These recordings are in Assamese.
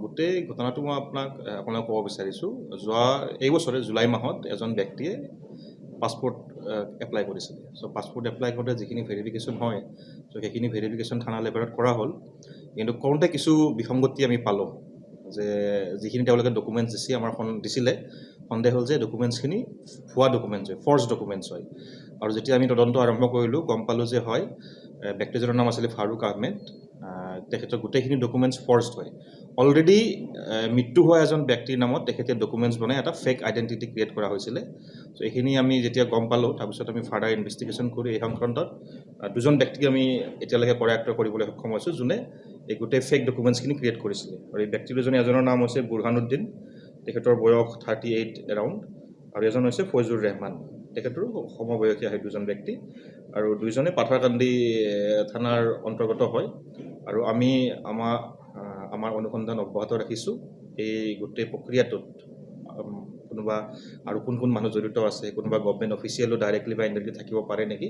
গোটেই ঘটনাটো মই আপোনাক ক'ব বিচাৰিছোঁ। এই বছৰে জুলাই মাহত এজন ব্যক্তিয়ে পাছপোৰ্ট এপ্লাই কৰিছিলে। চ' পাছপোৰ্ট এপ্লাই কৰোঁতে যিখিনি ভেৰিফিকেশ্যন হয়, চ' সেইখিনি ভেৰিফিকেশ্যন থানা লেভেলত কৰা হ'ল। কিন্তু কৰোঁতে কিছু বিসংগতি আমি পালোঁ যে যিখিনি তেওঁলোকে ডকুমেণ্টছ দিছিলে সন্দেহ হ'ল যে ডকুমেণ্টছখিনি ভুৱা ডকুমেণ্টছ হয়, ফৰ্জ ডকুমেণ্টছ হয়। আৰু যেতিয়া আমি তদন্ত আৰম্ভ কৰিলোঁ গম পালোঁ যে হয় ব্যক্তিজনৰ নাম আছিলে ফাৰুক আহমেদ। তেখেতৰ গোটেইখিনি ডকুমেণ্টছ ফৰ্জড হয়। অলৰেডি মৃত্যু হোৱা এজন ব্যক্তিৰ নামত তেখেতে ডকুমেণ্টছ বনাই এটা ফেক আইডেণ্টিটি ক্ৰিয়েট কৰা হৈছিলে। চ' এইখিনি আমি যেতিয়া গম পালোঁ তাৰপিছত আমি ফাৰ্ডাৰ ইনভেষ্টিগেশ্যন কৰি এই সংক্ৰান্তত দুজন ব্যক্তিক আমি এতিয়ালৈকে কৰায়ত্ব কৰিবলৈ সক্ষম হৈছোঁ, যোনে এই গোটেই ফেক ডকুমেণ্টছখিনি ক্ৰিয়েট কৰিছিলে। আৰু এই ব্যক্তি দুজনে এজনৰ নাম হৈছে বুৰহানুদ্দিন, তেখেতৰ বয়স 38 এৰাউণ্ড, আৰু এজন হৈছে ফৈজুৰ ৰেহমান, তেখেতৰো সমবয়সীয়া হয় দুজন ব্যক্তি। আৰু দুইজনে পাথাৰকান্দি থানাৰ অন্তৰ্গত হয়। আৰু আমি আমাৰ অনুসন্ধান অব্যাহত ৰাখিছোঁ। এই গোটেই প্ৰক্ৰিয়াটোত কোনোবা আৰু কোন মানুহ জড়িত আছে, কোনোবা গভমেণ্ট অফিচিয়েলো ডাইৰেক্টলি বা ইনডাইৰেক্টলি থাকিব পাৰে নেকি,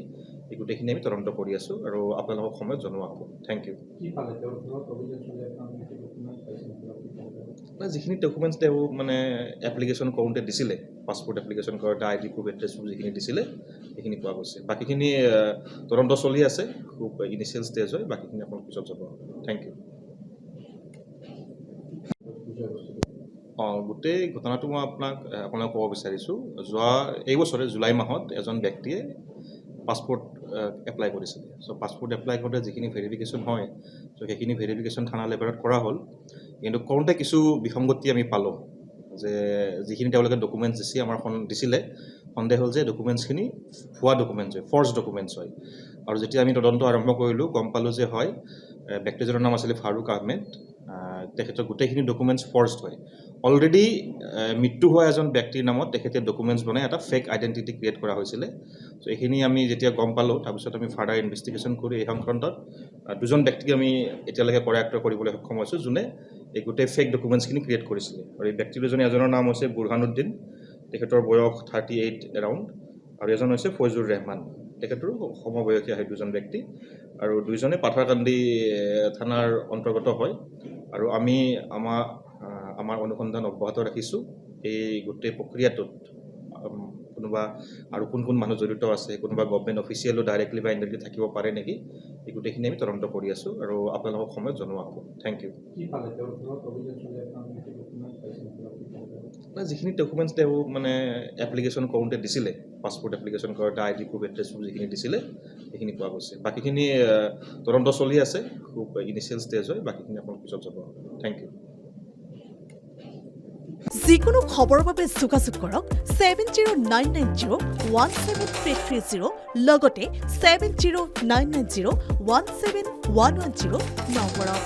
এই গোটেইখিনি আমি তদন্ত কৰি আছোঁ আৰু আপোনালোকক সময়ত জনোৱা হ'ব। Thank you. যিখিনি ডকুমেণ্টছ তেওঁ এপ্লিকেশ্যন কৰোঁতে দিছিলে, পাছপোৰ্ট এপ্লিকেশ্যন কৰোঁতে ID প্ৰুফ, এড্ৰেছ প্ৰুফ যিখিনি দিছিলে সেইখিনি পোৱা গৈছে। বাকীখিনি তদন্ত চলি আছে, খুব ইনিচিয়েল ষ্টেজ হয়। বাকীখিনি আপোনালোক পিছত যাব। Thank you. গোটেই ঘটনাটো মই আপোনাক ক'ব বিচাৰিছোঁ। এই বছৰে জুলাই মাহত এজন ব্যক্তিয়ে পাছপোৰ্ট এপ্লাই কৰিছিলে। চ' পাছপোৰ্ট এপ্লাই কৰোঁতে যিখিনি ভেৰিফিকেশ্যন হয়, চ' সেইখিনি ভেৰিফিকেশ্যন থানা লেভেলত কৰা হ'ল। কিন্তু কৰোঁতে কিছু বিসংগতি আমি পালোঁ যে যিখিনি তেওঁলোকে ডকুমেণ্টছ দিছিলে সন্দেহ হ'ল যে ডকুমেণ্টছখিনি ভুৱা ডকুমেণ্টছ হয়, ফৰ্জ ডকুমেণ্টছ হয়। আৰু যেতিয়া আমি তদন্ত আৰম্ভ কৰিলোঁ গম পালোঁ যে হয় ব্যক্তিজনৰ নাম আছিলে ফাৰুক আহমেদ। তেখেতৰ গোটেইখিনি ডকুমেণ্টছ ফৰ্জড হয়। অলৰেডি মৃত্যু হোৱা এজন ব্যক্তিৰ নামত তেখেতে ডকুমেণ্টছ বনাই এটা ফেক আইডেণ্টিটি ক্ৰিয়েট কৰা হৈছিলে। চ' এইখিনি আমি যেতিয়া গম পালোঁ তাৰপিছত আমি ফাৰ্ডাৰ ইনভেষ্টিগেশ্যন কৰি এই সংক্ৰান্তত দুজন ব্যক্তিক আমি এতিয়ালৈকে কৰায়ত্ব কৰিবলৈ সক্ষম হৈছোঁ, যোনে এই গোটেই ফেক ডকুমেণ্টছখিনি ক্ৰিয়েট কৰিছিলে। আৰু এই ব্যক্তি দুজনে এজনৰ নাম হৈছে বুৰহানুদ্দিন, তেখেতৰ বয়স 38 এৰাউণ্ড, আৰু এজন হৈছে ফৈজুৰ ৰেহমান, তেখেতৰো সমবয়সীয়া হয় দুজন ব্যক্তি। আৰু দুইজনে পাথাৰকান্দি থানাৰ অন্তৰ্গত হয়। আৰু আমি আমাৰ অনুসন্ধান অব্যাহত ৰাখিছোঁ। এই গোটেই প্ৰক্ৰিয়াটোত কোনোবা আৰু কোন মানুহ জড়িত আছে, কোনোবা গভমেণ্ট অফিচিয়েলো ডাইৰেক্টলি বা ইনডাইৰেক্টলি থাকিব পাৰে নেকি, এই গোটেইখিনি আমি তদন্ত কৰি আছোঁ আৰু আপোনালোকক সময়ত জনোৱা হ'ব। Thank you. যিখিনি ডকুমেণ্টছ তেওঁ এপ্লিকেশ্যন কৰোঁতে দিছিলে, পাছপোৰ্ট এপ্লিকেশ্যন কৰোঁতে ID প্ৰুফ, এড্ৰেছ প্ৰুফ যিখিনি দিছিলে সেইখিনি পোৱা গৈছে। বাকীখিনি তদন্ত চলি আছে, খুব ইনিচিয়েল ষ্টেজ হয়। বাকীখিনি আপোনালোক পিছত যাব। Thank you. যিকোনো খবৰৰ বাবে যোগাযোগ কৰক 7099017330 লগতে 7099017110 নম্বৰত।